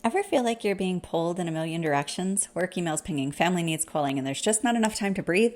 Ever feel like you're being pulled in a million directions? Work emails pinging, family needs calling, and there's just not enough time to breathe?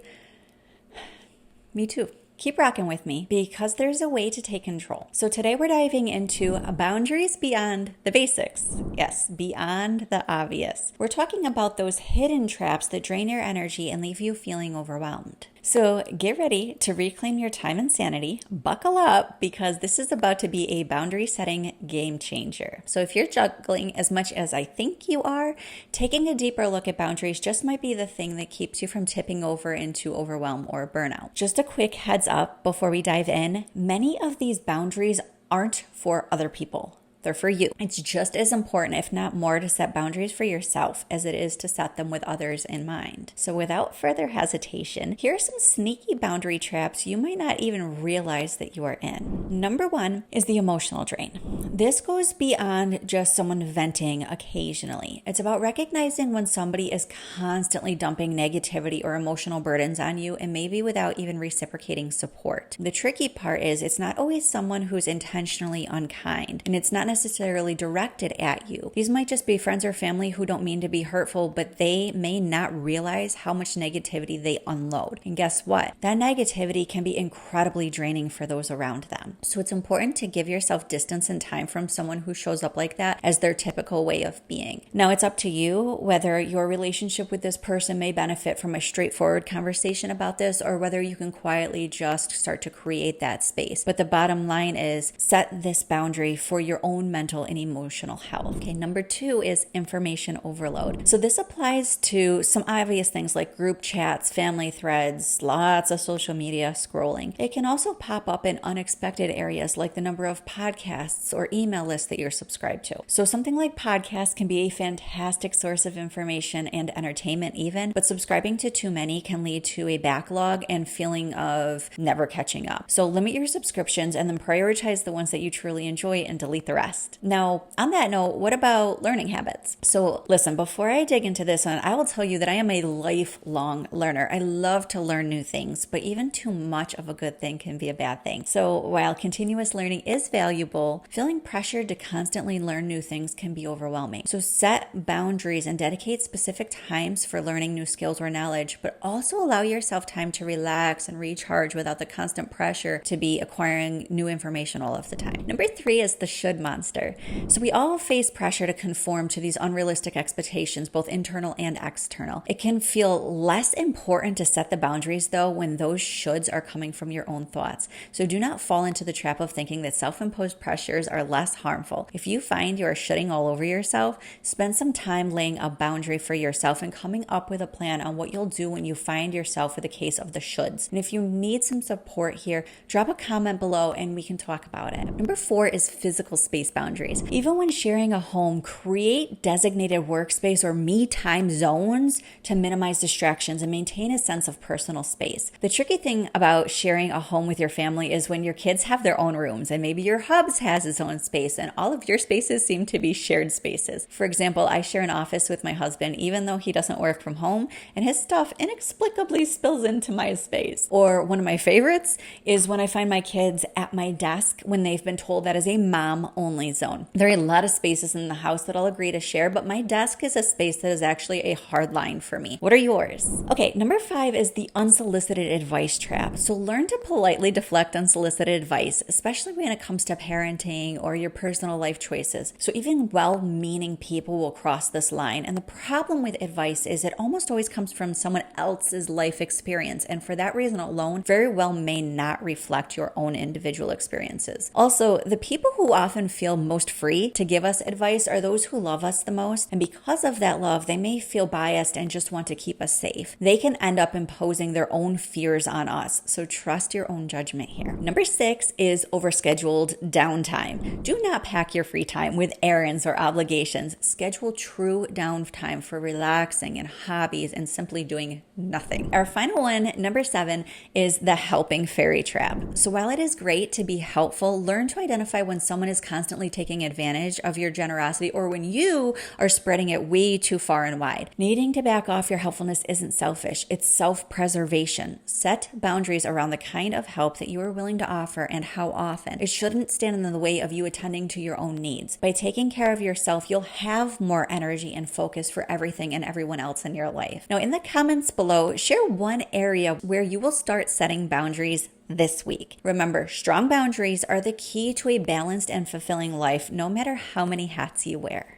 Me too. Keep rocking with me because there's a way to take control. So today we're diving into boundaries beyond the basics. Yes, beyond the obvious. We're talking about those hidden traps that drain your energy and leave you feeling overwhelmed. So get ready to reclaim your time and sanity. Buckle up because this is about to be a boundary setting game changer. So if you're juggling as much as I think you are, taking a deeper look at boundaries just might be the thing that keeps you from tipping over into overwhelm or burnout. Just a quick heads up before we dive in, many of these boundaries aren't for other people. They're for you. It's just as important, if not more, to set boundaries for yourself as it is to set them with others in mind. So without further hesitation, here are some sneaky boundary traps you might not even realize that you are in. Number one is the emotional drain. This goes beyond just someone venting occasionally. It's about recognizing when somebody is constantly dumping negativity or emotional burdens on you, and maybe without even reciprocating support. The tricky part is it's not always someone who's intentionally unkind, and it's not necessarily directed at you. These might just be friends or family who don't mean to be hurtful, but they may not realize how much negativity they unload. And guess what? That negativity can be incredibly draining for those around them. So it's important to give yourself distance and time from someone who shows up like that as their typical way of being. Now, it's up to you whether your relationship with this person may benefit from a straightforward conversation about this or whether you can quietly just start to create that space. But the bottom line is set this boundary for your own mental and emotional health. Okay, number two is information overload. So this applies to some obvious things like group chats, family threads, lots of social media scrolling. It can also pop up in unexpected areas like the number of podcasts or email lists that you're subscribed to. So something like podcasts can be a fantastic source of information and entertainment even, but subscribing to too many can lead to a backlog and feeling of never catching up. So limit your subscriptions and then prioritize the ones that you truly enjoy and delete the rest. Now, on that note, what about learning habits? So listen, before I dig into this one, I will tell you that I am a lifelong learner. I love to learn new things, but even too much of a good thing can be a bad thing. So while continuous learning is valuable, feeling pressured to constantly learn new things can be overwhelming. So set boundaries and dedicate specific times for learning new skills or knowledge, but also allow yourself time to relax and recharge without the constant pressure to be acquiring new information all of the time. Number three is the should monster. So we all face pressure to conform to these unrealistic expectations, both internal and external. It can feel less important to set the boundaries though when those shoulds are coming from your own thoughts. So do not fall into the trap of thinking that self-imposed pressures are less harmful. If you find you are shooting all over yourself, spend some time laying a boundary for yourself and coming up with a plan on what you'll do when you find yourself with a case of the shoulds. And if you need some support here, drop a comment below and we can talk about it. Number four is physical space boundaries. Even when sharing a home, create designated workspace or me time zones to minimize distractions and maintain a sense of personal space. The tricky thing about sharing a home with your family is when your kids have their own rooms and maybe your hubs has its own space and all of your spaces seem to be shared spaces. For example, I share an office with my husband even though he doesn't work from home and his stuff inexplicably spills into my space. Or one of my favorites is when I find my kids at my desk when they've been told that is a mom only zone. There are a lot of spaces in the house that I'll agree to share, but my desk is a space that is actually a hard line for me. What are yours? Okay, number five is the unsolicited advice trap. So learn to politely deflect unsolicited advice, especially when it comes to parenting or your personal life choices. So even well-meaning people will cross this line. And the problem with advice is it almost always comes from someone else's life experience. And for that reason alone, very well may not reflect your own individual experiences. Also, the people who often feel most free to give us advice are those who love us the most. And because of that love, they may feel biased and just want to keep us safe. They can end up imposing their own fears on us. So trust your own judgment here. Number six is overscheduled downtime. Do not pack your free time with errands or obligations. Schedule true downtime for relaxing and hobbies and simply doing nothing. Our final one, number seven, is the helping fairy trap. So while it is great to be helpful, learn to identify when someone is constantly constantly taking advantage of your generosity or when you are spreading it way too far and wide. Needing to back off your helpfulness isn't selfish, it's self-preservation. Set boundaries around the kind of help that you are willing to offer and how often. It shouldn't stand in the way of you attending to your own needs. By taking care of yourself, you'll have more energy and focus for everything and everyone else in your life. Now, in the comments below, share one area where you will start setting boundaries this week. Remember, strong boundaries are the key to a balanced and fulfilling life, no matter how many hats you wear.